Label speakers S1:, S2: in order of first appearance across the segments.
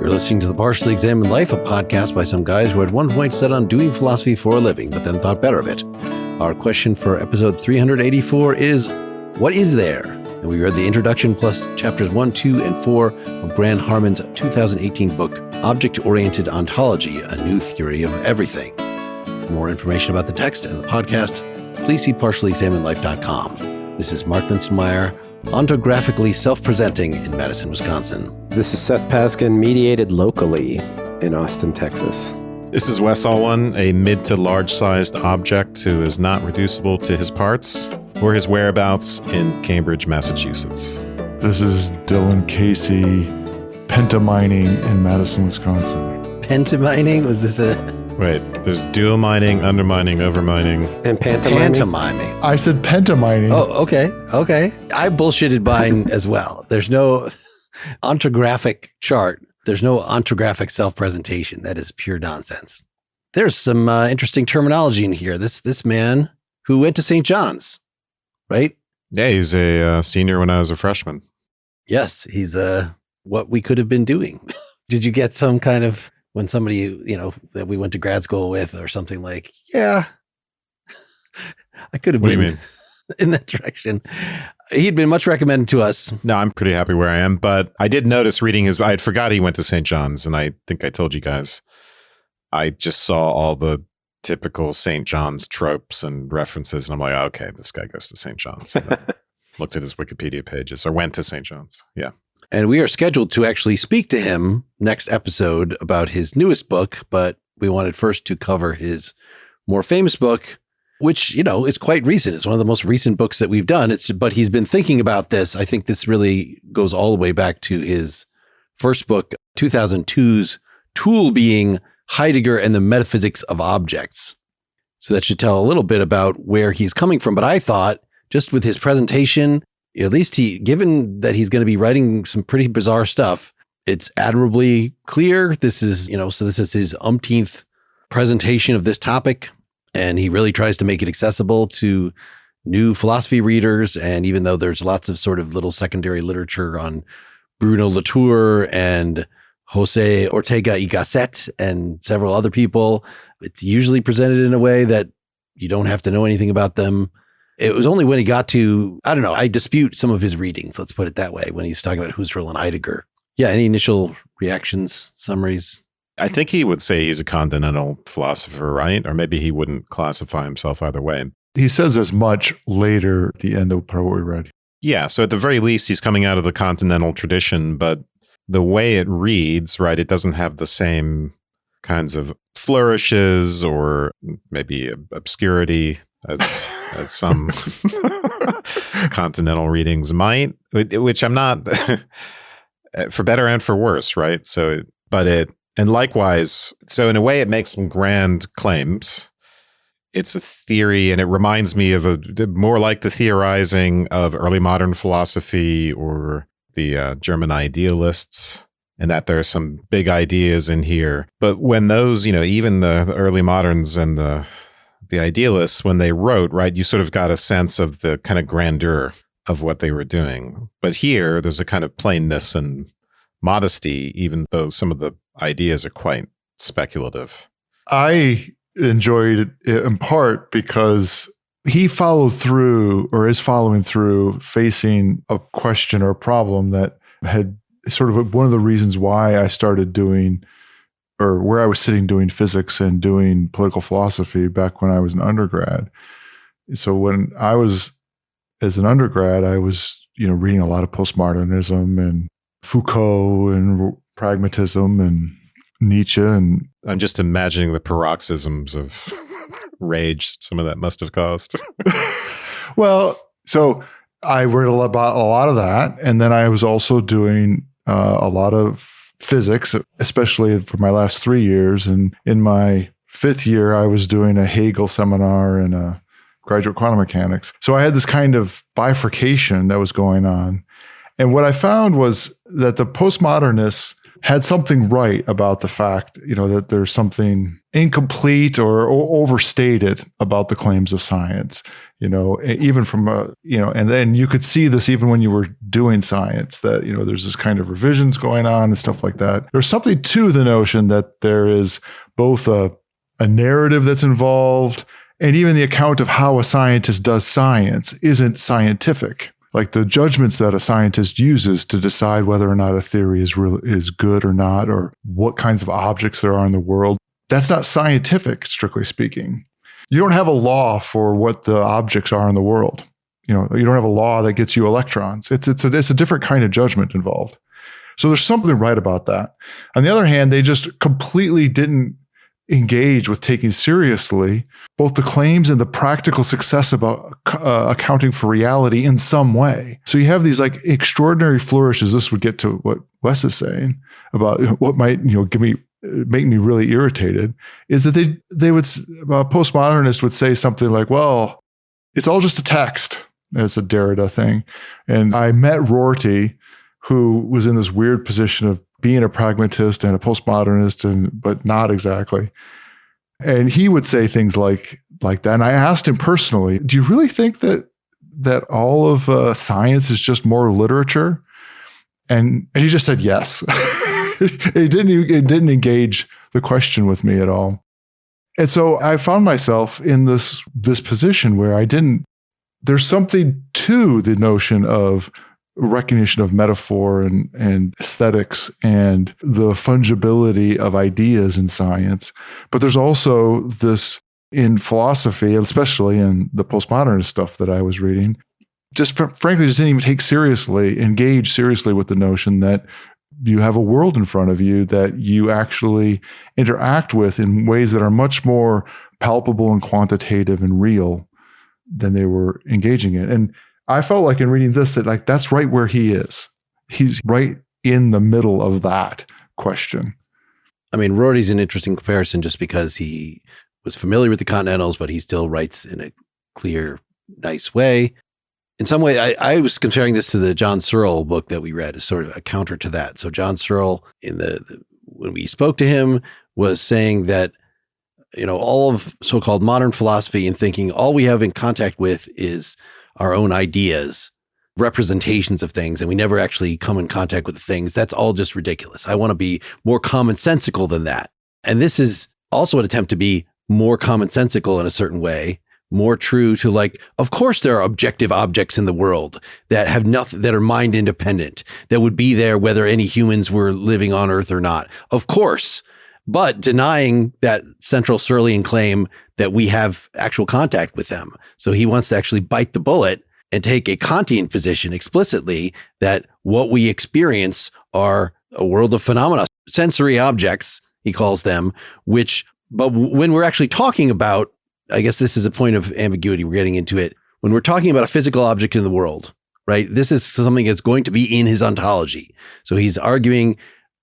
S1: You're listening to The Partially Examined Life, a podcast by some guys who at one point set on doing philosophy for a living, but then thought better of it. Our question for episode 384 is, what is there? And we read the introduction plus chapters 1, 2, and 4 of Grant Harman's 2018 book, Object-Oriented Ontology, A New Theory of Everything. For more information about the text and the podcast, please see partiallyexaminedlife.com. This is Mark Linsenmeyer, ontographically self-presenting in Madison, Wisconsin.
S2: This is Seth Paskin, mediated locally in Austin, Texas.
S3: This is Wes Alwan, a mid to large-sized object who is not reducible to his parts or his whereabouts in Cambridge, Massachusetts.
S4: This is Dylan Casey, pentamining in Madison, Wisconsin.
S1: Pentamining? Was this a...
S3: Wait, there's dual mining, undermining, overmining.
S2: And pantomiming?
S1: Pantomiming.
S4: I said pentamining.
S1: Oh, okay. I bullshitted mine as well. There's no ontographic chart. There's no ontographic self-presentation. That is pure nonsense. There's some interesting terminology in here. This man who went to St. John's, right?
S3: Yeah, he's a senior when I was a freshman.
S1: Yes, he's what we could have been doing. Did you get some kind of... when somebody, that we went to grad school with or something like, yeah, I could have been in that direction. He'd been much recommended to us.
S3: No, I'm pretty happy where I am, but I did notice reading I had forgot he went to St. John's, and I think I told you guys, I just saw all the typical St. John's tropes and references, and I'm like, oh, okay, this guy goes to St. John's. And I looked at his Wikipedia pages, or went to St. John's. Yeah.
S1: And we are scheduled to actually speak to him next episode about his newest book, but we wanted first to cover his more famous book, which, is quite recent. It's one of the most recent books that we've done. But he's been thinking about this. I think this really goes all the way back to his first book, 2002's Tool Being Heidegger and the Metaphysics of Objects. So that should tell a little bit about where he's coming from. But I thought, just with his presentation, at least given that he's going to be writing some pretty bizarre stuff, it's admirably clear. This is, so this is his umpteenth presentation of this topic, and he really tries to make it accessible to new philosophy readers. And even though there's lots of sort of little secondary literature on Bruno Latour and Jose Ortega y Gasset and several other people, it's usually presented in a way that you don't have to know anything about them. It was only when he got to, I don't know, I dispute some of his readings, let's put it that way, when he's talking about Husserl and Heidegger. Yeah, any initial reactions, summaries?
S3: I think he would say he's a continental philosopher, right? Or maybe he wouldn't classify himself either way.
S4: He says as much later at the end of part what we read.
S3: Yeah, so at the very least, he's coming out of the continental tradition, but the way it reads, right, it doesn't have the same kinds of flourishes or maybe obscurity as some continental readings might, which I'm not, for better and for worse, right? And likewise, so in a way it makes some grand claims. It's a theory, and it reminds me of more like the theorizing of early modern philosophy or the German idealists, and that there are some big ideas in here. But when those, even the early moderns and the idealists, when they wrote, right, you sort of got a sense of the kind of grandeur of what they were doing. But here, there's a kind of plainness and modesty, even though some of the ideas are quite speculative.
S4: I enjoyed it in part because he followed through, or is following through, facing a question or a problem that had sort of one of the reasons why I started doing, or where I was sitting doing physics and doing political philosophy back when I was an undergrad. So when I was, as an undergrad, I was, reading a lot of postmodernism and Foucault and pragmatism and Nietzsche. And
S3: I'm just imagining the paroxysms of rage some of that must have caused.
S4: Well, so I read about a lot of that. And then I was also doing a lot of physics, especially for my last 3 years. And in my 5th year, I was doing a Hegel seminar and a graduate quantum mechanics. So I had this kind of bifurcation that was going on. And what I found was that the postmodernists had something right about the fact, that there's something incomplete or overstated about the claims of science. even from and then you could see this even when you were doing science, that, there's this kind of revisions going on and stuff like that. There's something to the notion that there is both a narrative that's involved, and even the account of how a scientist does science isn't scientific. Like the judgments that a scientist uses to decide whether or not a theory is good or not, or what kinds of objects there are in the world, that's not scientific, strictly speaking. You don't have a law for what the objects are in the world. You don't have a law that gets you electrons. It's a different kind of judgment involved. So there's something right about that. On the other hand, they just completely didn't engage with taking seriously both the claims and the practical success about accounting for reality in some way. So you have these like extraordinary flourishes. This would get to what Wes is saying about what might make me really irritated, is that they would, a postmodernist would say something like, well, it's all just a text. It's a Derrida thing. And I met Rorty, who was in this weird position of being a pragmatist and a postmodernist, but not exactly. And he would say things like that. And I asked him personally, do you really think that all of science is just more literature? And he just said yes. It didn't engage the question with me at all. And so I found myself in this position where there's something to the notion of recognition of metaphor and aesthetics and the fungibility of ideas in science. But there's also this in philosophy, especially in the postmodernist stuff that I was reading, frankly just didn't even engage seriously with the notion that you have a world in front of you that you actually interact with in ways that are much more palpable and quantitative and real than they were engaging in. And I felt like in reading this, that that's right where he is. He's right in the middle of that question.
S1: I mean, Rorty's an interesting comparison just because he was familiar with the Continentals, but he still writes in a clear, nice way. In some way, I was comparing this to the John Searle book that we read as sort of a counter to that. So John Searle, when we spoke to him, was saying that, all of so-called modern philosophy and thinking, all we have in contact with is our own ideas, representations of things, and we never actually come in contact with the things. That's all just ridiculous. I want to be more commonsensical than that. And this is also an attempt to be more commonsensical in a certain way, more true to of course there are objective objects in the world that have nothing, that are mind independent, that would be there whether any humans were living on Earth or not. Of course, but denying that central Searlean claim that we have actual contact with them. So he wants to actually bite the bullet and take a Kantian position explicitly that what we experience are a world of phenomena, sensory objects, he calls them, but when we're actually talking about, I guess this is a point of ambiguity, we're getting into it. When we're talking about a physical object in the world, right? This is something that's going to be in his ontology. So he's arguing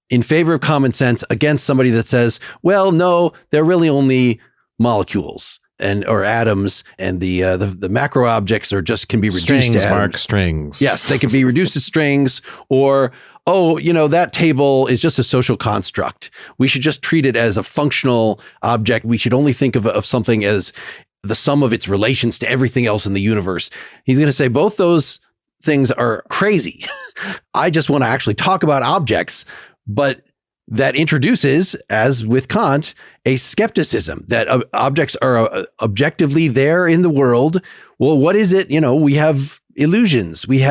S1: in favor of common sense against somebody that says, well, no, they're really only molecules or atoms, and the macro objects can be reduced to atoms.
S3: Strings.
S1: Yes, they can be reduced to strings, or that table is just a social construct. We should just treat it as a functional object. We should only think of something as the sum of its relations to everything else in the universe. He's going to say both those things are crazy. I just want to actually talk about objects, but that introduces, as with Kant, a skepticism that objects are objectively there in the world. Well, what is it? We have illusions. We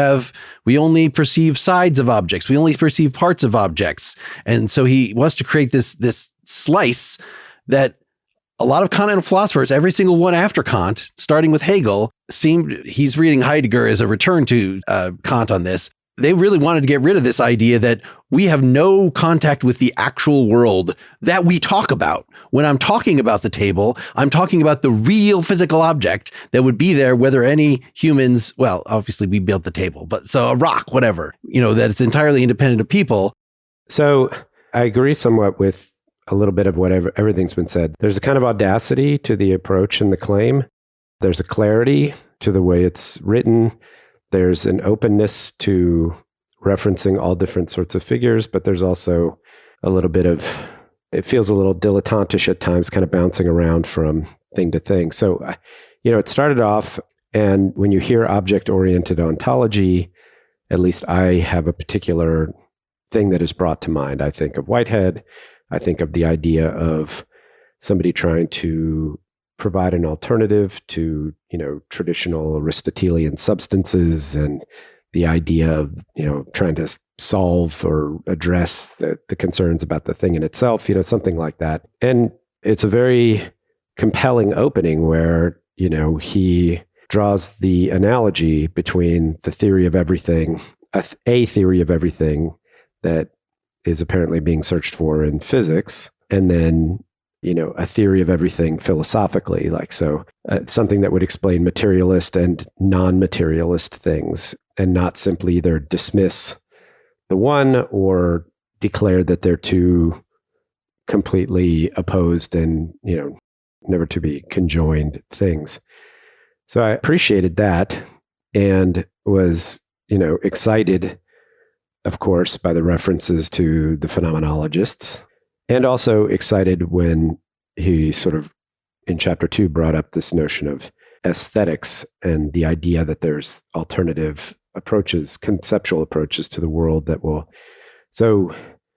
S1: only perceive sides of objects. We only perceive parts of objects. And so he wants to create this slice that a lot of continental philosophers, every single one after Kant, starting with Hegel, he's reading Heidegger as a return to Kant on this. They really wanted to get rid of this idea that we have no contact with the actual world that we talk about. When I'm talking about the table, I'm talking about the real physical object that would be there, whether any humans, well, obviously we built the table, but so a rock, whatever, that it's entirely independent of people.
S2: So I agree somewhat with a little bit of everything's been said. There's a kind of audacity to the approach and the claim. There's a clarity to the way it's written. There's an openness to referencing all different sorts of figures, but there's also a little bit of, it feels a little dilettantish at times, kind of bouncing around from thing to thing. So, it started off And when you hear object-oriented ontology, at least I have a particular thing that is brought to mind. I think of Whitehead. I think of the idea of somebody trying to provide an alternative to, traditional Aristotelian substances, and the idea of, trying to solve or address the concerns about the thing in itself, something like that. And it's a very compelling opening where, he draws the analogy between the theory of everything, a theory of everything that is apparently being searched for in physics, and then, a theory of everything philosophically, something that would explain materialist and non-materialist things, and not simply either dismiss the one or declare that they're two completely opposed and, never to be conjoined things. So I appreciated that and was, excited, of course, by the references to the phenomenologists, and also excited when he sort of, in chapter 2, brought up this notion of aesthetics and the idea that there's alternative approaches, conceptual approaches to the world that will. So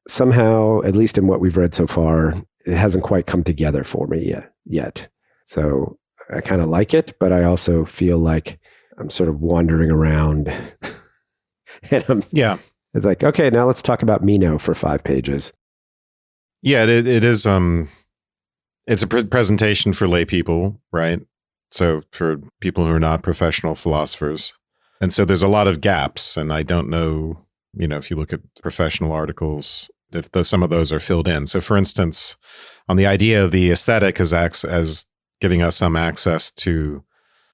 S2: somehow, at least in what we've read so far, it hasn't quite come together for me yet. So I kind of like it, but I also feel like I'm sort of wandering around. And it's like, okay, now let's talk about Meno for 5 pages.
S3: Yeah, it is. It's a presentation for lay people, right? So for people who are not professional philosophers. And so there's a lot of gaps. And I don't know, if you look at professional articles, if some of those are filled in. So for instance, on the idea of the aesthetic as giving us some access to,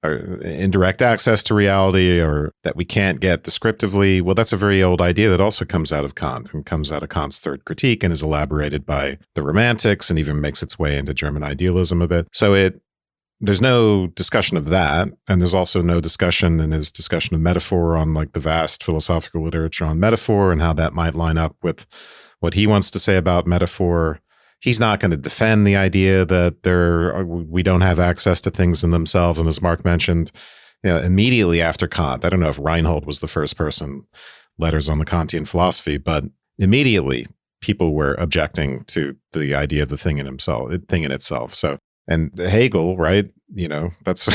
S3: or indirect access to reality, or that we can't get descriptively. Well, that's a very old idea that also comes out of Kant and comes out of Kant's third critique and is elaborated by the Romantics and even makes its way into German idealism a bit. So there's no discussion of that. And there's also no discussion in his discussion of metaphor on the vast philosophical literature on metaphor and how that might line up with what he wants to say about metaphor. He's not going to defend the idea that we don't have access to things in themselves. And as Mark mentioned, immediately after Kant, I don't know if Reinhold was the first person, Letters on the Kantian Philosophy, but immediately people were objecting to the idea of the thing in itself. So, and Hegel, right? That's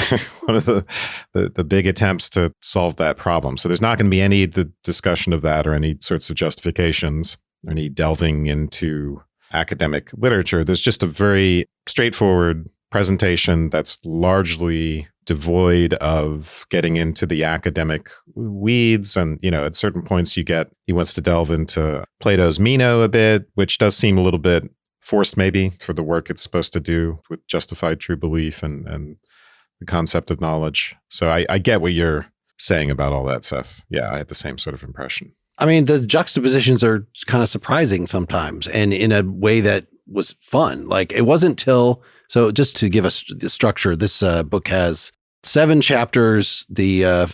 S3: one of the big attempts to solve that problem. So there's not going to be any discussion of that or any sorts of justifications, or any delving into academic literature. There's just a very straightforward presentation that's largely devoid of getting into the academic weeds. And, at certain points he wants to delve into Plato's Meno a bit, which does seem a little bit forced maybe for the work it's supposed to do with justified true belief and the concept of knowledge. So I get what you're saying about all that, Seth. Yeah, I had the same sort of impression.
S1: I mean, the juxtapositions are kind of surprising sometimes, and in a way that was fun. It wasn't so just to give us the structure, this book has 7 chapters, the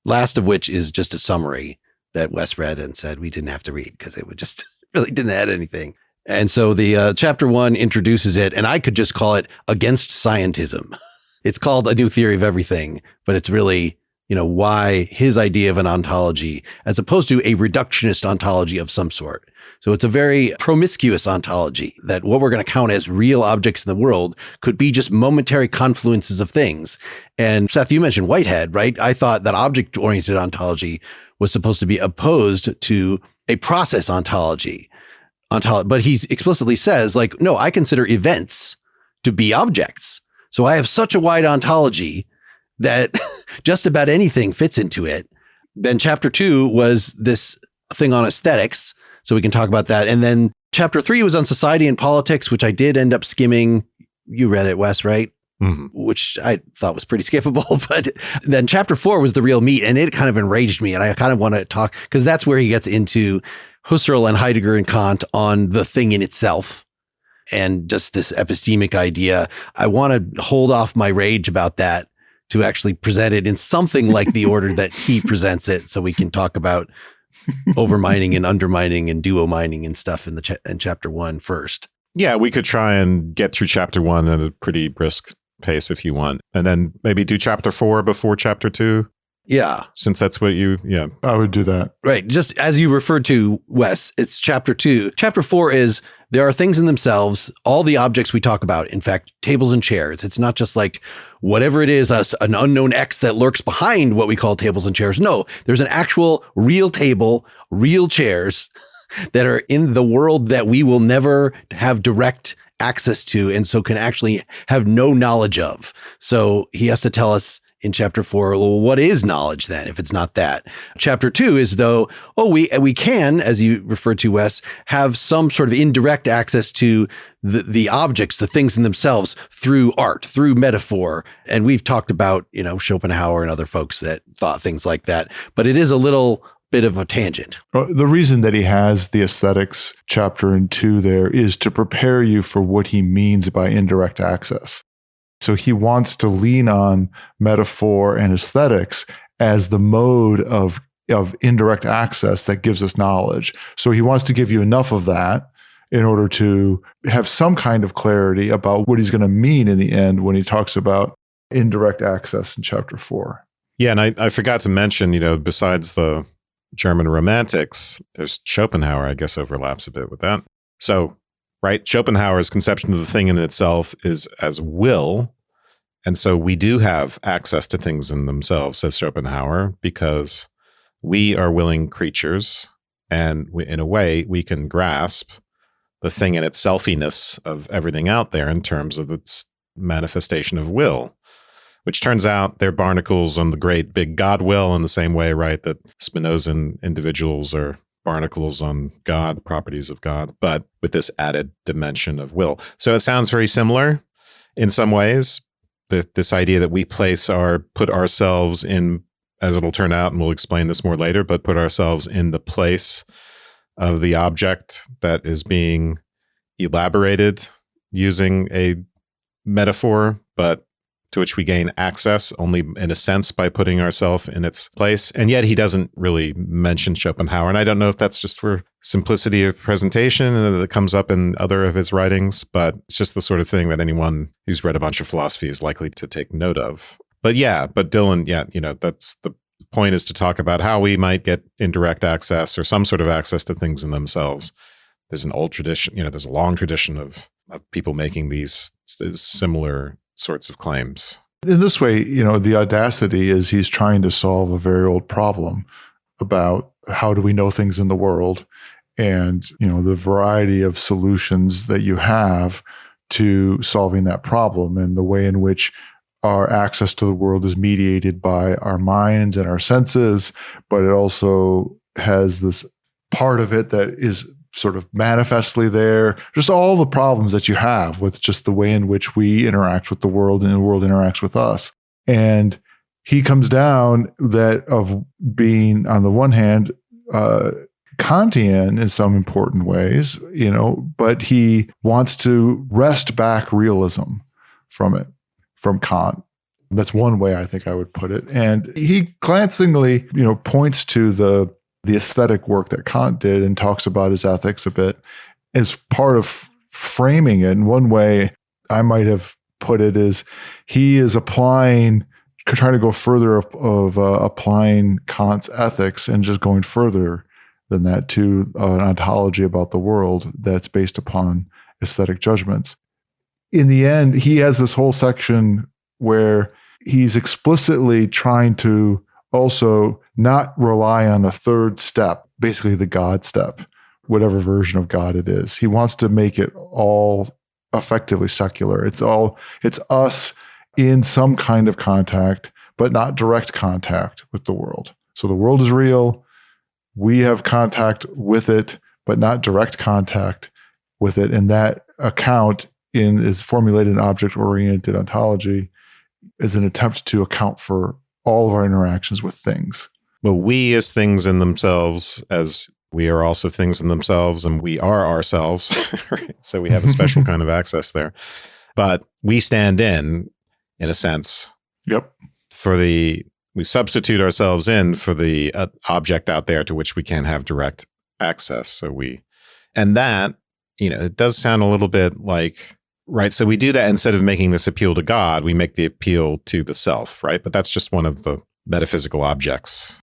S1: last of which is just a summary that Wes read and said we didn't have to read because it would just really didn't add anything. And so the chapter 1 introduces it, and I could just call it Against Scientism. It's called A New Theory of Everything, but it's really, why his idea of an ontology, as opposed to a reductionist ontology of some sort. So it's a very promiscuous ontology, that what we're going to count as real objects in the world could be just momentary confluences of things. And Seth, you mentioned Whitehead, right? I thought that object-oriented ontology was supposed to be opposed to a process ontology. But he explicitly says, no, I consider events to be objects. So I have such a wide ontology that just about anything fits into it. Then chapter 2 was this thing on aesthetics. So we can talk about that. And then chapter 3 was on society and politics, which I did end up skimming. You read it, Wes, right? Mm-hmm. Which I thought was pretty skippable. But then chapter 4 was the real meat, and it kind of enraged me. And I kind of want to talk, because that's where he gets into Husserl and Heidegger and Kant on the thing in itself and just this epistemic idea. I want to hold off my rage about that to actually present it in something like the order that he presents it, so we can talk about overmining and undermining and duo-mining and stuff in chapter 1 first.
S3: Yeah, we could try and get through chapter 1 at a pretty brisk pace if you want. And then maybe do chapter 4 before chapter 2.
S1: Yeah.
S3: Since that's what
S4: I would do that.
S1: Right. Just as you referred to, Wes, it's chapter 2. Chapter 4 is there are things in themselves, all the objects we talk about, in fact, tables and chairs. It's not just like whatever it is, an unknown X that lurks behind what we call tables and chairs. No, there's an actual real table, real chairs that are in the world that we will never have direct access to and so can actually have no knowledge of. So he has to tell us in chapter 4, well, what is knowledge then, if it's not that? Chapter 2 is though, we can, as you referred to, Wes, have some sort of indirect access to the objects, the things in themselves through art, through metaphor. And we've talked about, Schopenhauer and other folks that thought things like that, but it is a little bit of a tangent.
S4: The reason that he has the aesthetics chapter in 2 there is to prepare you for what he means by indirect access. So he wants to lean on metaphor and aesthetics as the mode of indirect access that gives us knowledge. So he wants to give you enough of that in order to have some kind of clarity about what he's going to mean in the end when he talks about indirect access in chapter 4.
S3: Yeah, and I forgot to mention, besides the German romantics, there's Schopenhauer, I guess, overlaps a bit with that. So, right, Schopenhauer's conception of the thing in itself is as will. And so we do have access to things in themselves, says Schopenhauer, because we are willing creatures. And in a way, we can grasp the thing in its selfiness of everything out there in terms of its manifestation of will, which turns out they're barnacles on the great big God will in the same way, right, that Spinozan individuals are barnacles on God, properties of God, but with this added dimension of will. So it sounds very similar in some ways, this idea that we put ourselves in, as it'll turn out, and we'll explain this more later, but put ourselves in the place of the object that is being elaborated using a metaphor, but to which we gain access only in a sense by putting ourselves in its place. And yet he doesn't really mention Schopenhauer. And I don't know if that's just for simplicity of presentation that comes up in other of his writings, but it's just the sort of thing that anyone who's read a bunch of philosophy is likely to take note of. But Dylan, that's the point, is to talk about how we might get indirect access or some sort of access to things in themselves. There's an old tradition, there's a long tradition of people making these similar sorts of claims.
S4: In this way, the audacity is he's trying to solve a very old problem about how do we know things in the world, and the variety of solutions that you have to solving that problem, and the way in which our access to the world is mediated by our minds and our senses, but it also has this part of it that is sort of manifestly there. Just all the problems that you have with just the way in which we interact with the world and the world interacts with us. And he comes down that of being, on the one hand, Kantian in some important ways, but he wants to wrest back realism from Kant. That's one way I think I would put it. And he glancingly, points to the aesthetic work that Kant did and talks about his ethics a bit as part of framing it. And one way I might have put it is he is trying to go further of applying Kant's ethics and just going further than that to an ontology about the world that's based upon aesthetic judgments. In the end, he has this whole section where he's explicitly trying to also not rely on a third step, basically the God step, whatever version of God it is. He wants to make it all effectively secular. It's us in some kind of contact, but not direct contact with the world. So the world is real. We have contact with it, but not direct contact with it. And that account is formulated in object-oriented ontology as an attempt to account for all of our interactions with things.
S3: Well, we as things in themselves, as we are also things in themselves, and we are ourselves, right? So we have a special kind of access there. But we stand in a sense.
S4: Yep.
S3: We substitute ourselves in for the object out there to which we can't have direct access. And that, it does sound a little bit like Right. So we do that instead of making this appeal to God, we make the appeal to the self, right? But that's just one of the metaphysical objects.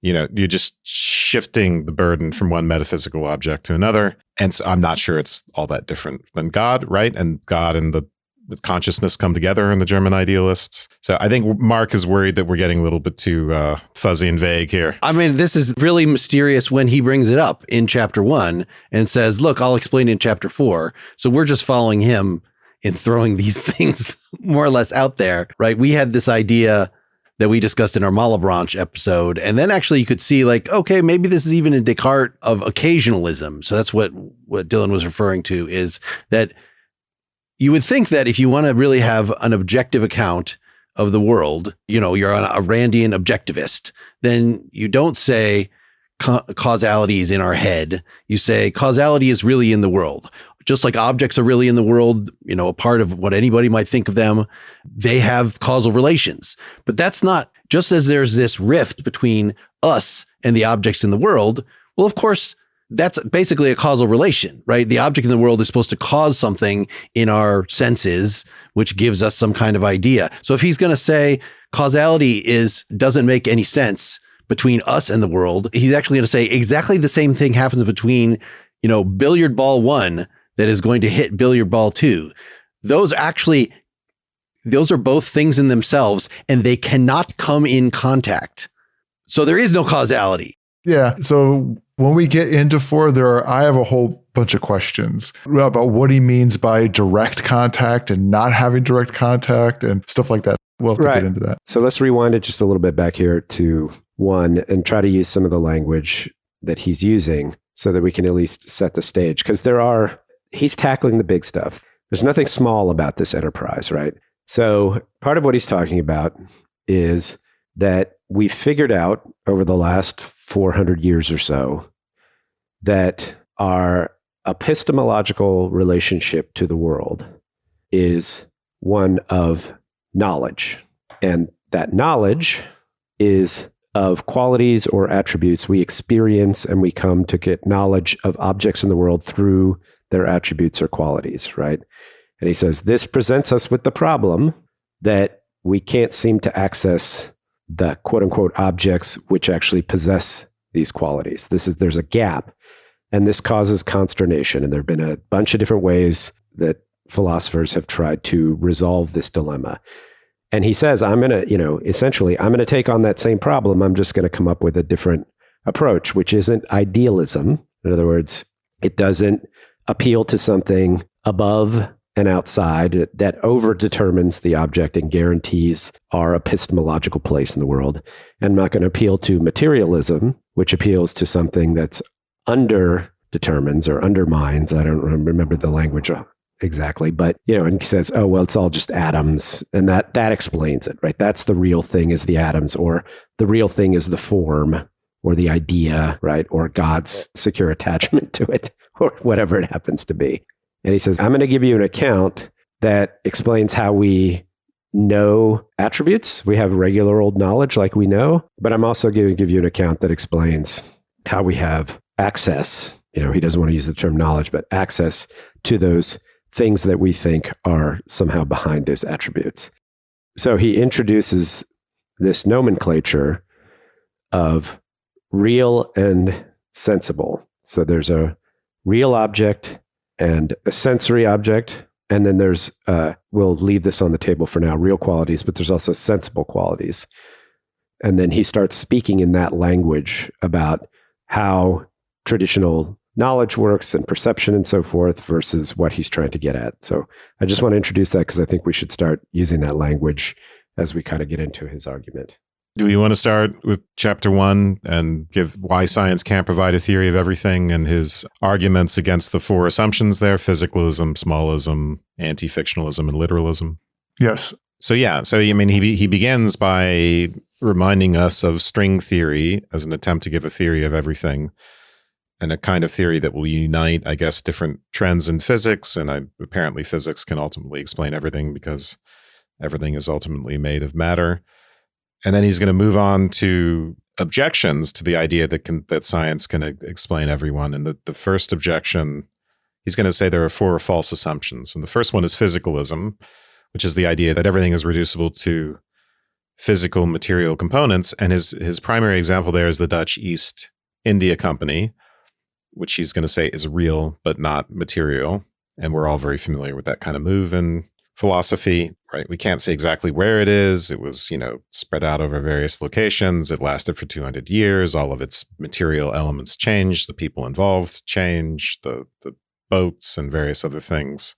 S3: You're just shifting the burden from one metaphysical object to another. And so I'm not sure it's all that different than God, right? And God and the consciousness come together in the German idealists. So I think Mark is worried that we're getting a little bit too fuzzy and vague here.
S1: I mean, this is really mysterious when he brings it up in chapter 1 and says, look, I'll explain in chapter 4. So we're just following him in throwing these things more or less out there, right? We had this idea that we discussed in our Malebranche episode. And then actually you could see like, okay, maybe this is even in Descartes of occasionalism. So that's what Dylan was referring to, is that you would think that if you want to really have an objective account of the world, you're a Randian objectivist, then you don't say causality is in our head. You say causality is really in the world. Just like objects are really in the world, a part of what anybody might think of them, they have causal relations. But that's not, just as there's this rift between us and the objects in the world, well, of course, that's basically a causal relation, right? The object in the world is supposed to cause something in our senses, which gives us some kind of idea. So if he's going to say causality doesn't make any sense between us and the world, he's actually going to say exactly the same thing happens between, billiard ball 1 that is going to hit billiard ball 2. Those are both things in themselves, and they cannot come in contact. So there is no causality.
S4: Yeah. So when we get into 4, I have a whole bunch of questions about what he means by direct contact and not having direct contact and stuff like that. We'll have to get into that.
S2: So let's rewind it just a little bit back here to 1 and try to use some of the language that he's using so that we can at least set the stage. Because he's tackling the big stuff. There's nothing small about this enterprise, right? So part of what he's talking about is that we figured out over the last 400 years or so that our epistemological relationship to the world is one of knowledge. And that knowledge is of qualities or attributes we experience, and we come to get knowledge of objects in the world through their attributes or qualities, right? And he says, this presents us with the problem that we can't seem to access the quote unquote objects which actually possess these qualities. There's a gap, and this causes consternation. And there have been a bunch of different ways that philosophers have tried to resolve this dilemma. And he says, I'm going to take on that same problem. I'm just going to come up with a different approach, which isn't idealism. In other words, it doesn't appeal to something above and outside that overdetermines the object and guarantees our epistemological place in the world. And I'm not going to appeal to materialism, which appeals to something that's underdetermines or undermines. I don't remember the language exactly, but, and he says, oh, well, it's all just atoms. And that explains it, right? That's the real thing, is the atoms, or the real thing is the form or the idea, right? Or God's secure attachment to it, or whatever it happens to be. And he says, I'm going to give you an account that explains how we know attributes. We have regular old knowledge like we know, but I'm also going to give you an account that explains how we have access. He doesn't want to use the term knowledge, but access to those things that we think are somehow behind those attributes. So he introduces this nomenclature of real and sensible. So there's a real object and a sensory object. And then there's, we'll leave this on the table for now, real qualities, but there's also sensible qualities. And then he starts speaking in that language about how traditional knowledge works and perception and so forth versus what he's trying to get at. So I just want to introduce that because I think we should start using that language as we kind of get into his argument.
S3: Do we want to start with chapter 1 and give why science can't provide a theory of everything and his arguments against the 4 assumptions there: physicalism, Smallism, anti-fictionalism, and literalism?
S4: Yes.
S3: So he begins by reminding us of string theory as an attempt to give a theory of everything, and a kind of theory that will unite, I guess, different trends in physics. And apparently physics can ultimately explain everything because everything is ultimately made of matter. And then he's going to move on to objections to the idea that science can explain everyone. And the first objection he's going to say there are 4 false assumptions. And the first one is physicalism, which is the idea that everything is reducible to physical material components. And his primary example there is the Dutch East India Company, which he's going to say is real but not material. And we're all very familiar with that kind of move in philosophy, right? We can't say exactly where it is. It was, spread out over various locations. It lasted for 200 years. All of its material elements changed. The people involved changed, the boats and various other things.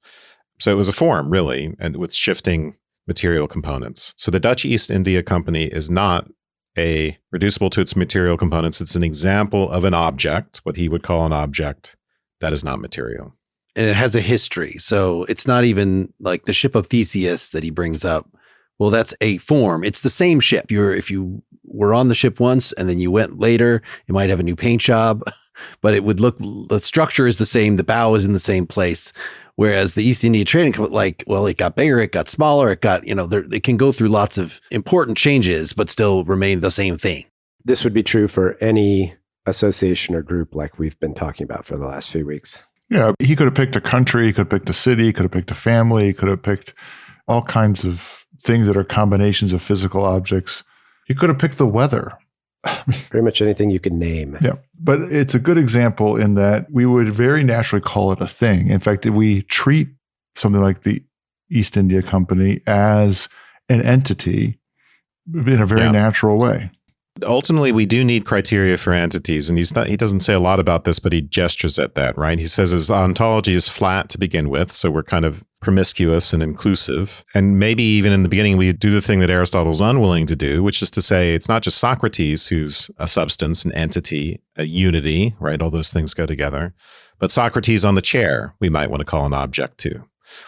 S3: So it was a form, really, and with shifting material components. So the Dutch East India Company is not a reducible to its material components. It's an example of an object, what he would call an object that is not material.
S1: And it has a history. So it's not even like the ship of Theseus that he brings up. Well, that's a form. It's the same ship. If you were on the ship once and then you went later, it might have a new paint job, but it would look, the structure is the same. The bow is in the same place. Whereas the East India Trading Company, it got bigger, it got smaller, it got, it can go through lots of important changes, but still remain the same thing.
S2: This would be true for any association or group like we've been talking about for the last few weeks.
S4: Yeah, he could have picked a country, he could have picked a city, he could have picked a family, he could have picked all kinds of things that are combinations of physical objects. He could have picked the weather.
S2: Pretty much anything you can name.
S4: Yeah, but it's a good example in that we would very naturally call it a thing. In fact, we treat something like the East India Company as an entity in a very natural way.
S3: Ultimately, we do need criteria for entities, and he doesn't say a lot about this, but he gestures at that, right? He says his ontology is flat to begin with, so we're kind of promiscuous and inclusive. And maybe even in the beginning, we do the thing that Aristotle's unwilling to do, which is to say it's not just Socrates who's a substance, an entity, a unity, right? All those things go together. But Socrates on the chair, we might want to call an object too.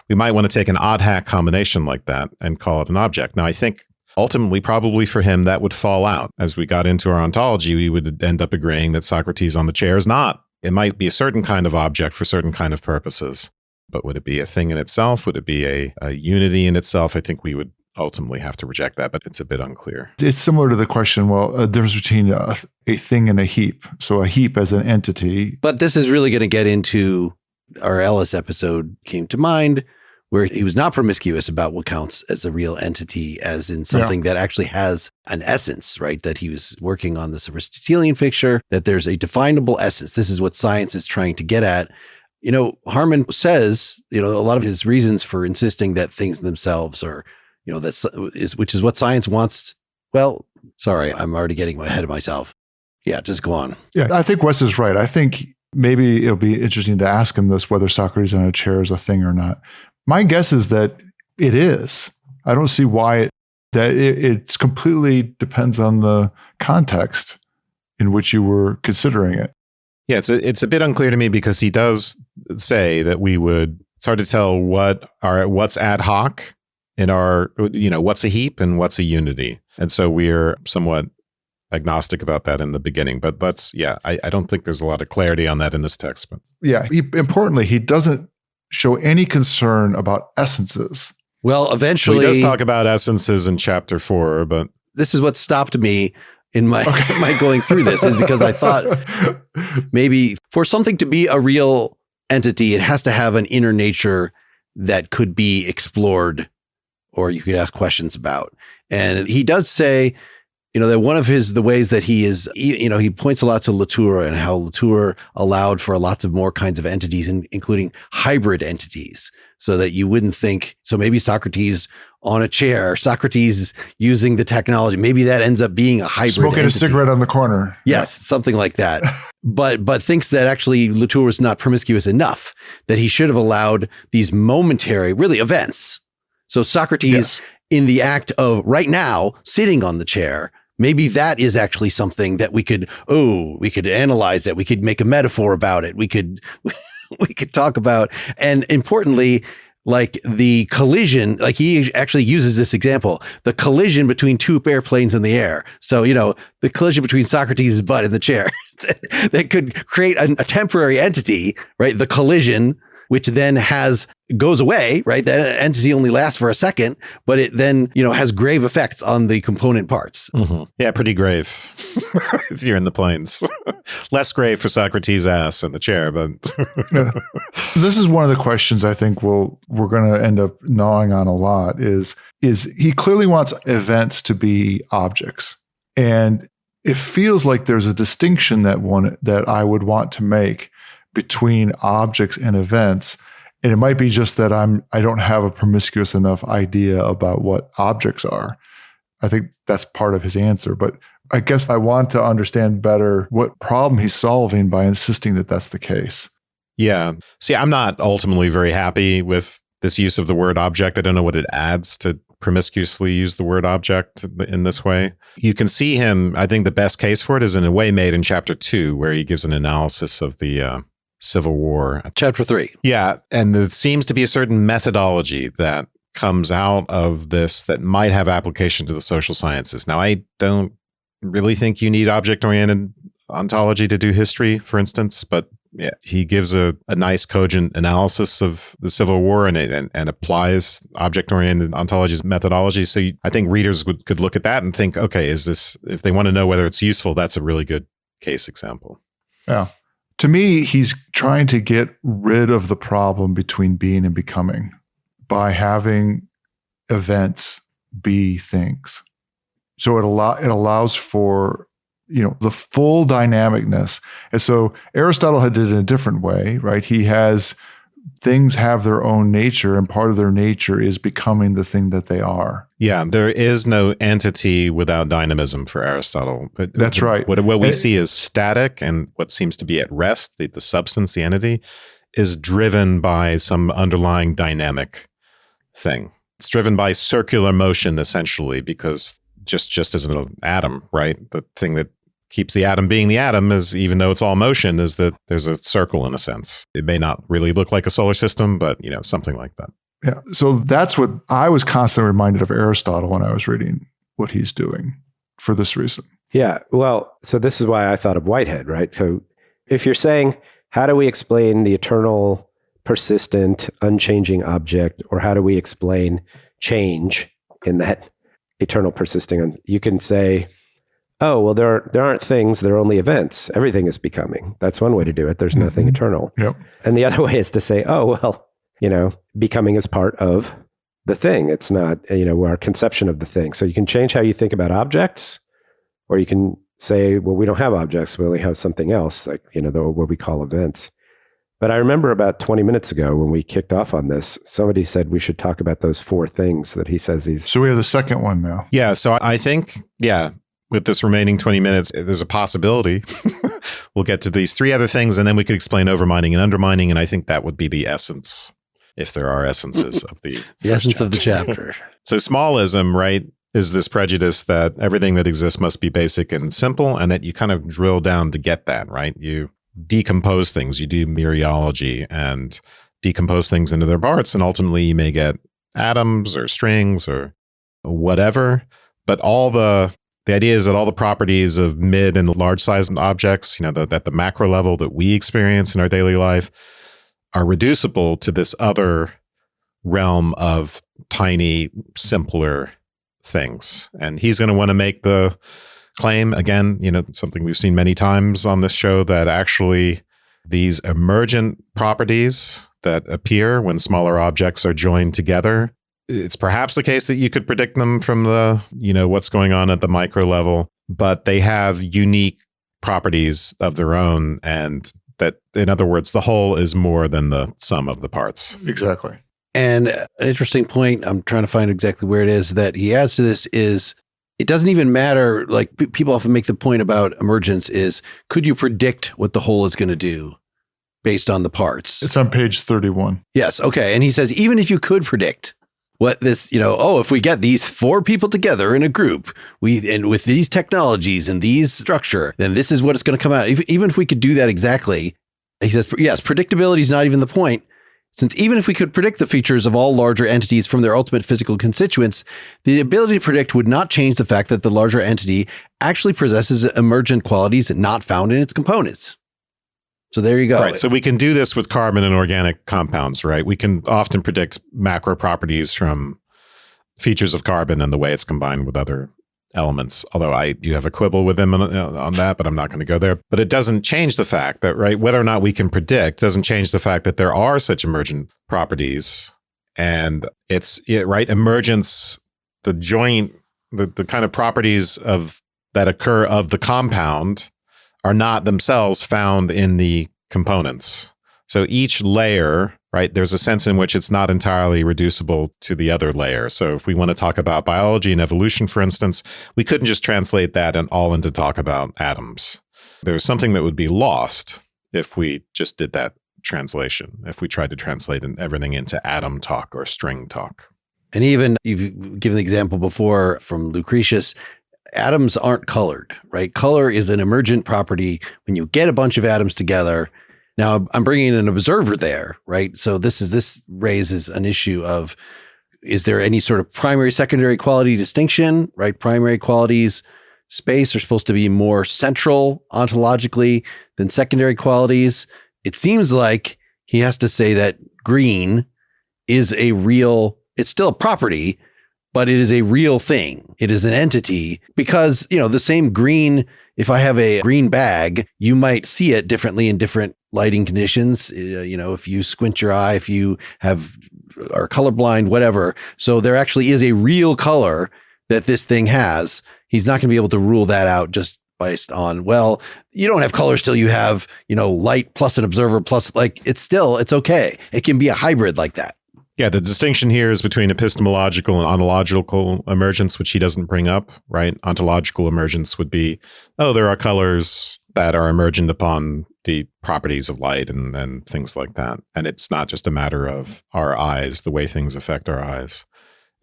S3: We might want to take an odd hack combination like that and call it an object. Now, I think ultimately, probably for him, that would fall out. As we got into our ontology, we would end up agreeing that Socrates on the chair is not. It might be a certain kind of object for certain kind of purposes. But would it be a thing in itself? Would it be a unity in itself? I think we would ultimately have to reject that, but it's a bit unclear.
S4: It's similar to the question, a difference between a thing and a heap. So a heap as an entity.
S1: But this is really going to get into our Ellis episode came to mind, where he was not promiscuous about what counts as a real entity, as in something that actually has an essence, right? That he was working on this Aristotelian picture, that there's a definable essence. This is what science is trying to get at. Harman says, a lot of his reasons for insisting that things themselves are, which is what science wants. Well, sorry, I'm already getting ahead of myself. Yeah, just go on.
S4: Yeah, I think Wes is right. I think maybe it'll be interesting to ask him this, whether Socrates on a chair is a thing or not. My guess is that it is. I don't see why it's completely depends on the context in which you were considering it.
S3: Yeah, it's a bit unclear to me because he does say that it's hard to tell what's ad hoc in our, what's a heap and what's a unity. And so we're somewhat agnostic about that in the beginning. But I don't think there's a lot of clarity on that in this text. But
S4: yeah, importantly, he doesn't show any concern about essences.
S1: Well, eventually...
S3: He does talk about essences in chapter 4, but...
S1: This is what stopped me in my going through this, is because I thought maybe for something to be a real entity, it has to have an inner nature that could be explored or you could ask questions about. And he does say, that one of the ways that he is, he points a lot to Latour and how Latour allowed for lots of more kinds of entities, including hybrid entities, so that you wouldn't think, so maybe Socrates on a chair, Socrates using the technology, maybe that ends up being a hybrid
S4: Smoking
S1: entity.
S4: A cigarette on the corner.
S1: Yes, something like that. But thinks that actually Latour was not promiscuous enough, that he should have allowed these momentary, really, events. So Socrates, in the act of right now sitting on the chair, maybe that is actually something that we could analyze it. We could make a metaphor about it. We could talk about, and importantly, like the collision, like he actually uses this example, the collision between two airplanes in the air. So, the collision between Socrates' butt and the chair that could create a temporary entity, right? The collision which then goes away, right? That entity only lasts for a second, but it then, has grave effects on the component parts.
S3: Mm-hmm. Yeah, pretty grave if you're in the planes. Less grave for Socrates' ass in the chair, but
S4: Yeah. This is one of the questions I think we're going to end up gnawing on a lot is he clearly wants events to be objects. And it feels like there's a distinction that I would want to make between objects and events. And it might be just that I don't have a promiscuous enough idea about what objects are. I think that's part of his answer. But I guess I want to understand better what problem he's solving by insisting that that's the case.
S3: Yeah. See, I'm not ultimately very happy with this use of the word object. I don't know what it adds to promiscuously use the word object in this way. You can see him, I think the best case for it is in a way made in chapter 2, where he gives an analysis of the Civil War.
S1: Chapter 3.
S3: Yeah. And there seems to be a certain methodology that comes out of this that might have application to the social sciences. Now, I don't really think you need object-oriented ontology to do history, for instance, but yeah, he gives a nice cogent analysis of the Civil War and applies object-oriented ontology's methodology. So I think readers could look at that and think, okay, if they want to know whether it's useful, that's a really good case example.
S4: Yeah. To me, he's trying to get rid of the problem between being and becoming by having events be things. So it allows for the full dynamicness. And so Aristotle had did it in a different way, right? He has things have their own nature, and part of their nature is becoming the thing that they are.
S3: Yeah, there is no entity without dynamism for Aristotle.
S4: That's right.
S3: What we see is static, and what seems to be at rest, the substance, the entity, is driven by some underlying dynamic thing. It's driven by circular motion, essentially, because just as an atom, right? The thing that keeps the atom being the atom is, even though it's all motion, is that there's a circle in a sense. It may not really look like a solar system, but something like that.
S4: Yeah. So that's what I was constantly reminded of Aristotle when I was reading what he's doing for this reason.
S2: Yeah. Well, so this is why I thought of Whitehead, right? So if you're saying, how do we explain the eternal, persistent, unchanging object, or how do we explain change in that eternal, persisting, you can say, oh, well, there aren't things, there are only events. Everything is becoming. That's one way to do it. There's nothing eternal.
S4: Yep.
S2: And the other way is to say, oh, well, becoming is part of the thing. It's not, our conception of the thing. So you can change how you think about objects, or you can say, well, we don't have objects. We only have something else, like, what we call events. But I remember about 20 minutes ago when we kicked off on this, somebody said we should talk about those 4 things that he says he's...
S4: So we have the second one now.
S3: Yeah. So I think, with this remaining 20 minutes, there's a possibility we'll get to these 3 other things, and then we could explain overmining and undermining. And I think that would be the essence, if there are essences of the
S1: essence of the chapter.
S3: So Smallism, right, is this prejudice that everything that exists must be basic and simple, and that you kind of drill down to get that, right? You decompose things, you do mereology and decompose things into their parts, and ultimately you may get atoms or strings or whatever. But all the idea is that all the properties of mid and large sized objects, at the macro level that we experience in our daily life, are reducible to this other realm of tiny, simpler things. And he's going to want to make the claim, again, something we've seen many times on this show, that actually these emergent properties that appear when smaller objects are joined together, it's perhaps the case that you could predict them from the, what's going on at the micro level, but they have unique properties of their own. And that, in other words, the whole is more than the sum of the parts.
S4: Exactly.
S1: And an interesting point, I'm trying to find exactly where it is, that he adds to this is, it doesn't even matter, like people often make the point about emergence is, could you predict what the whole is going to do based on the parts?
S4: It's on page 31.
S1: Yes. Okay. And he says, even if you could predict what this, if we get these 4 people together in a group, and with these technologies and these structure, then this is what it's going to come out. Even if we could do that exactly, he says, yes, predictability is not even the point. Since even if we could predict the features of all larger entities from their ultimate physical constituents, the ability to predict would not change the fact that the larger entity actually possesses emergent qualities not found in its components. So there you go.
S3: Right. So we can do this with carbon and organic compounds, right? We can often predict macro properties from features of carbon and the way it's combined with other elements. Although I do have a quibble with him on that, but I'm not going to go there. But it doesn't change the fact that, right, whether or not we can predict doesn't change the fact that there are such emergent properties. And it's, right, emergence, the joint, the kind of properties that occur of the compound are not themselves found in the components. So each layer, right, there's a sense in which it's not entirely reducible to the other layer. So if we want to talk about biology and evolution, for instance, we couldn't just translate that and all into talk about atoms. There's something that would be lost if we just did that translation, if we tried to translate everything into atom talk or string talk.
S1: And even you've given the example before from Lucretius, atoms aren't colored, right? Color is an emergent property when you get a bunch of atoms together. Now I'm bringing in an observer there, right? So this raises an issue of, is there any sort of primary, secondary quality distinction, right? Primary qualities, space, are supposed to be more central ontologically than secondary qualities. It seems like he has to say that green is it's still a property, but it is a real thing. It is an entity because, the same green, if I have a green bag, you might see it differently in different lighting conditions. If you squint your eye, if you are colorblind, whatever. So there actually is a real color that this thing has. He's not going to be able to rule that out just based on, well, you don't have colors till you have, light plus an observer plus, it's okay. It can be a hybrid like that.
S3: Yeah, the distinction here is between epistemological and ontological emergence, which he doesn't bring up, right? Ontological emergence would be, there are colors that are emergent upon the properties of light and things like that. And it's not just a matter of our eyes, the way things affect our eyes.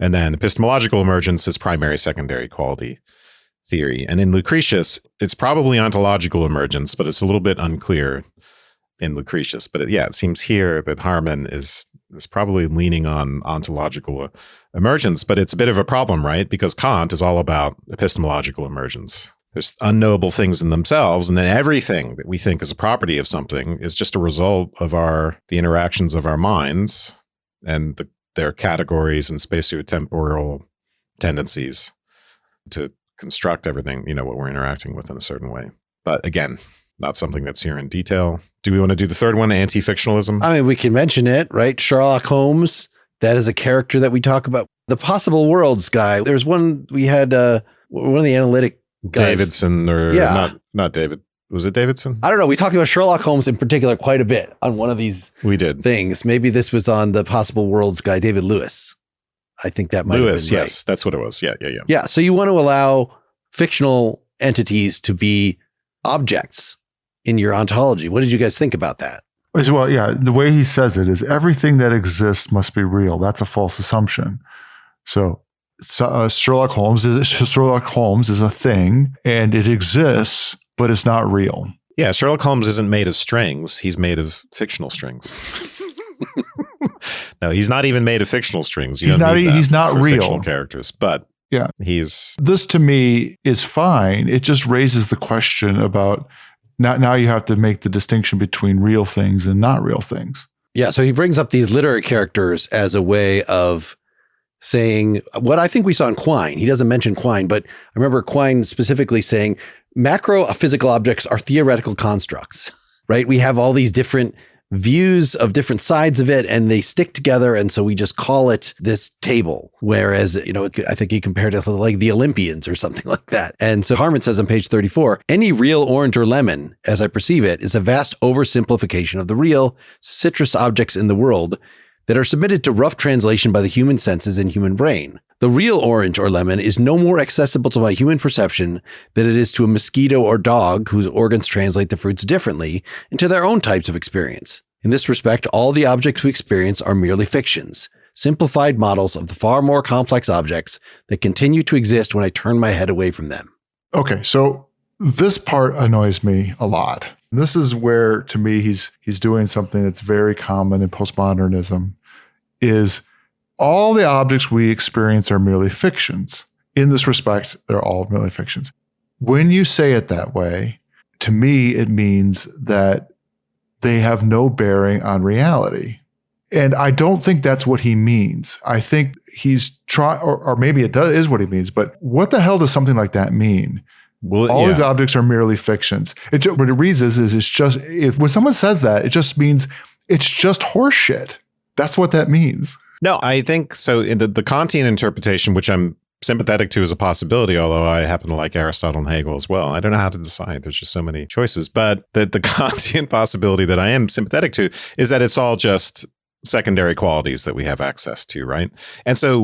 S3: And then epistemological emergence is primary, secondary quality theory. And in Lucretius, it's probably ontological emergence, but it's a little bit unclear in Lucretius. But it seems here that Harman is probably leaning on ontological emergence, but it's a bit of a problem, right? Because Kant is all about epistemological emergence. There's unknowable things in themselves, and then everything that we think is a property of something is just a result of the interactions of our minds and their categories and spatiotemporal tendencies to construct everything, what we're interacting with in a certain way. But again, not something that's here in detail. Do we want to do the third one, anti-fictionalism?
S1: I mean, we can mention it, right? Sherlock Holmes, that is a character that we talk about. The possible worlds guy, there's one, we had one of the analytic guys.
S3: Davidson, not David. Was it Davidson?
S1: I don't know. We talked about Sherlock Holmes in particular quite a bit on one of these things. Maybe this was on the possible worlds guy, David Lewis. I think that might have been right.
S3: Yes, that's what it was. Yeah.
S1: Yeah, so you want to allow fictional entities to be objects in your ontology. What did you guys think about that?
S4: Well, yeah, the way he says it is everything that exists must be real. That's a false assumption. So Sherlock Holmes is a thing, and it exists, but it's not real.
S3: Yeah, Sherlock Holmes isn't made of strings. He's made of fictional strings. No, he's not even made of fictional strings. He's not real. Fictional characters, but
S4: yeah,
S3: this
S4: to me is fine. It just raises the question about now you have to make the distinction between real things and not real things.
S1: Yeah, so he brings up these literary characters as a way of saying what I think we saw in Quine. He doesn't mention Quine, but I remember Quine specifically saying macro physical objects are theoretical constructs, right? We have all these different views of different sides of it and they stick together. And so we just call it this table. Whereas, I think he compared it to like the Olympians or something like that. And so Harman says on page 34, any real orange or lemon, as I perceive it, is a vast oversimplification of the real citrus objects in the world that are submitted to rough translation by the human senses and human brain. The real orange or lemon is no more accessible to my human perception than it is to a mosquito or dog whose organs translate the fruits differently into their own types of experience. In this respect, all the objects we experience are merely fictions, simplified models of the far more complex objects that continue to exist when I turn my head away from them.
S4: Okay, so this part annoys me a lot. This is where, to me, he's doing something that's very common in postmodernism, is all the objects we experience are merely fictions. In this respect, they're all merely fictions. When you say it that way, to me, it means that they have no bearing on reality. And I don't think that's what he means. I think he's trying, or maybe it is what he means, but what the hell does something like that mean?
S3: Well,
S4: all these objects are merely fictions. What it reads is it's just, when someone says that, it just means it's just horseshit. That's what that means.
S3: No, I think so. In the Kantian interpretation, which I'm sympathetic to as a possibility, although I happen to like Aristotle and Hegel as well. I don't know how to decide. There's just so many choices. But the Kantian possibility that I am sympathetic to is that it's all just secondary qualities that we have access to, right? And so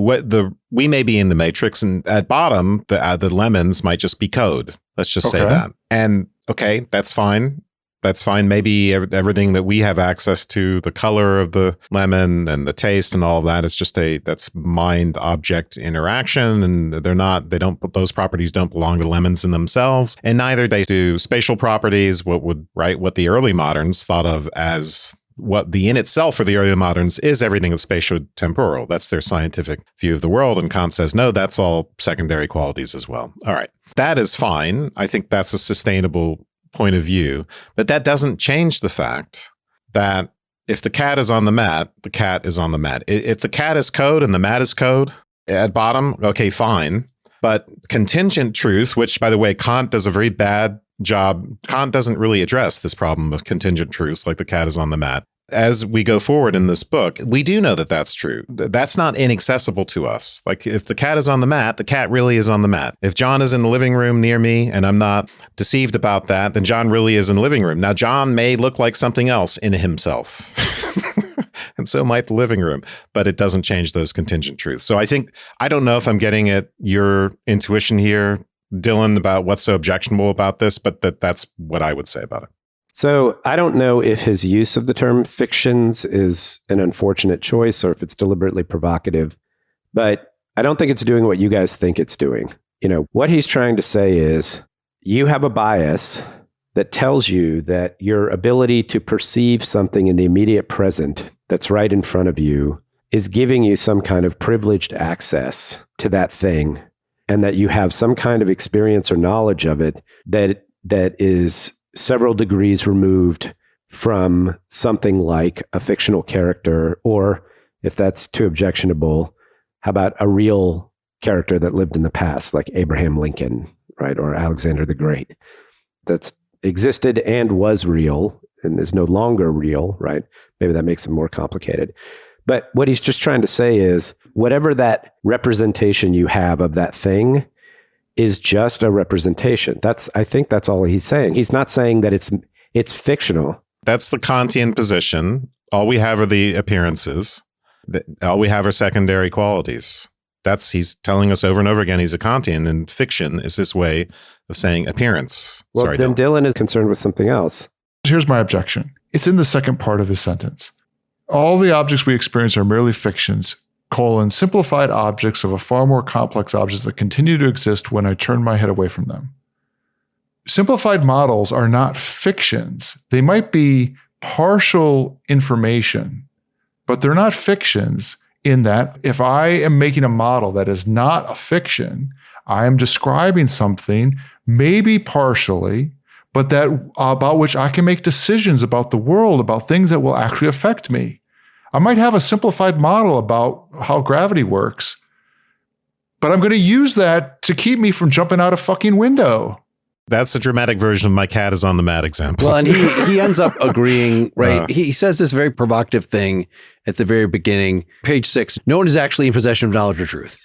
S3: we may be in the matrix, and at bottom, the lemons might just be code. Let's just say that. And okay, that's fine. That's fine. Maybe everything that we have access to, the color of the lemon and the taste and all of that, is just that's mind object interaction. And those properties don't belong to lemons in themselves. And neither do spatial properties, what the early moderns thought of as what the in itself for the early moderns is everything of spatio-temporal. That's their scientific view of the world. And Kant says, no, that's all secondary qualities as well. All right. That is fine. I think that's a sustainable point of view, but that doesn't change the fact that if the cat is on the mat, the cat is on the mat. If the cat is code and the mat is code at bottom, okay, fine. But contingent truth, which, by the way, Kant does a very bad job. Kant doesn't really address this problem of contingent truths, like the cat is on the mat. As we go forward in this book, we do know that that's true. That's not inaccessible to us. Like, if the cat is on the mat, the cat really is on the mat. If John is in the living room near me and I'm not deceived about that, then John really is in the living room. Now, John may look like something else in himself. And so might the living room, but it doesn't change those contingent truths. So I don't know if I'm getting at your intuition here, Dylan, about what's so objectionable about this, but that's what I would say about it.
S2: So I don't know if his use of the term fictions is an unfortunate choice or if it's deliberately provocative, but I don't think it's doing what you guys think it's doing. What he's trying to say is you have a bias that tells you that your ability to perceive something in the immediate present that's right in front of you is giving you some kind of privileged access to that thing, and that you have some kind of experience or knowledge of it that is several degrees removed from something like a fictional character, or if that's too objectionable, how about a real character that lived in the past, like Abraham Lincoln, right? Or Alexander the Great, that's existed and was real and is no longer real, right? Maybe that makes it more complicated. But what he's just trying to say is whatever that representation you have of that thing is just a representation. I think that's all he's saying. He's not saying that it's fictional.
S3: That's the Kantian position. All we have are the appearances. All we have are secondary qualities. He's telling us over and over again he's a Kantian, and fiction is his way of saying appearance.
S2: Well,
S3: Sorry,
S2: then Dylan is concerned with something else.
S4: Here's my objection. It's in the second part of his sentence. All the objects we experience are merely fictions, simplified objects of a far more complex objects that continue to exist when I turn my head away from them. Simplified models are not fictions. They might be partial information, but they're not fictions in that if I am making a model that is not a fiction, I am describing something, maybe partially, but that about which I can make decisions about the world, about things that will actually affect me. I might have a simplified model about how gravity works, but I'm going to use that to keep me from jumping out a fucking window.
S3: That's a dramatic version of my cat is on the mat example.
S1: Well, and he ends up agreeing, right? He says this very provocative thing at the very beginning, page 6, no one is actually in possession of knowledge or truth.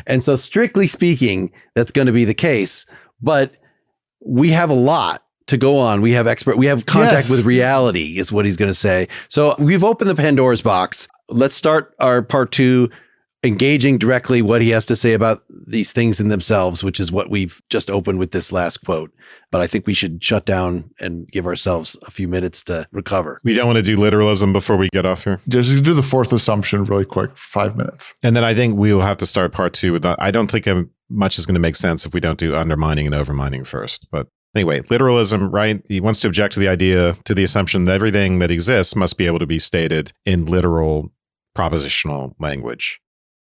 S1: And so strictly speaking, that's going to be the case, but we have a lot to go on. We have contact with reality is what he's going to say. So we've opened the Pandora's box. Let's start our part 2, engaging directly what he has to say about these things in themselves, which is what we've just opened with this last quote. But I think we should shut down and give ourselves a few minutes to recover.
S3: We don't want to do literalism before we get off here.
S4: Just do the fourth assumption really quick, 5 minutes.
S3: And then I think we will have to start part 2 with that. I don't think much is going to make sense if we don't do undermining and overmining first. But anyway, literalism, right? He wants to object to the assumption that everything that exists must be able to be stated in literal propositional language.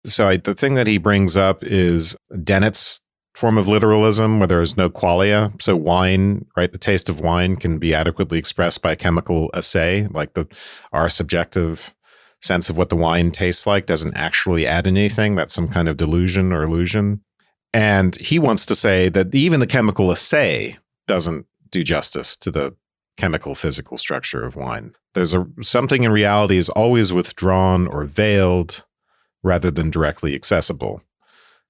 S3: So the thing that he brings up is Dennett's form of literalism where there is no qualia. So wine, right? The taste of wine can be adequately expressed by a chemical assay, like our subjective sense of what the wine tastes like doesn't actually add anything. That's some kind of delusion or illusion. And he wants to say that even the chemical assay doesn't do justice to the chemical physical structure of wine. There's something in reality is always withdrawn or veiled rather than directly accessible.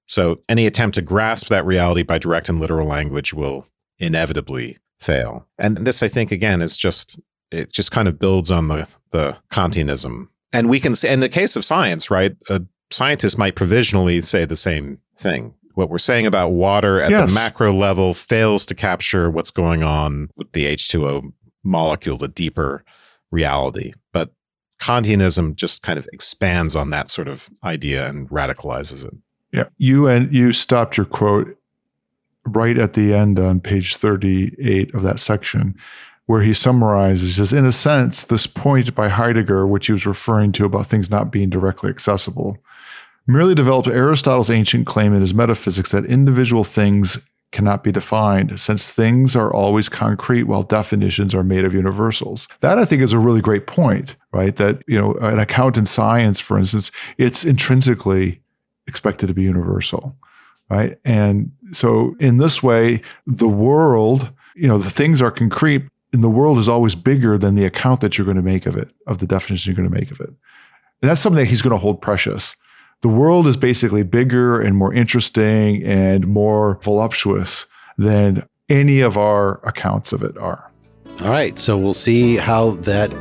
S3: So any attempt to grasp that reality by direct and literal language will inevitably fail. And this, I think, again, it just kind of builds on the Kantianism. And we can say, in the case of science, right, a scientist might provisionally say the same thing. What we're saying about water at the macro level fails to capture what's going on with the H2O molecule, the deeper reality. But Kantianism just kind of expands on that sort of idea and radicalizes it.
S4: Yeah, you stopped your quote right at the end on page 38 of that section, where he summarizes, he says, in a sense, this point by Heidegger, which he was referring to about things not being directly accessible, merely developed Aristotle's ancient claim in his metaphysics that individual things cannot be defined, since things are always concrete while definitions are made of universals. That, I think, is a really great point, right? That, an account in science, for instance, it's intrinsically expected to be universal, right? And so in this way, the world, the things are concrete, and the world is always bigger than the account that you're going to make of it, of the definition you're going to make of it. And that's something that he's going to hold precious. The world is basically bigger and more interesting and more voluptuous than any of our accounts of it are.
S1: All right, so we'll see how that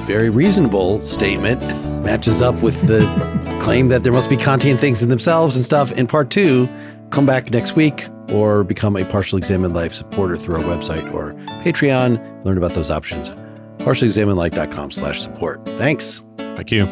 S1: very reasonable statement matches up with the claim that there must be Kantian things in themselves and stuff in part 2. Come back next week or become a Partially Examined Life supporter through our website or Patreon. Learn about those options. partiallyexaminedlife.com/support. Thanks.
S3: Thank you.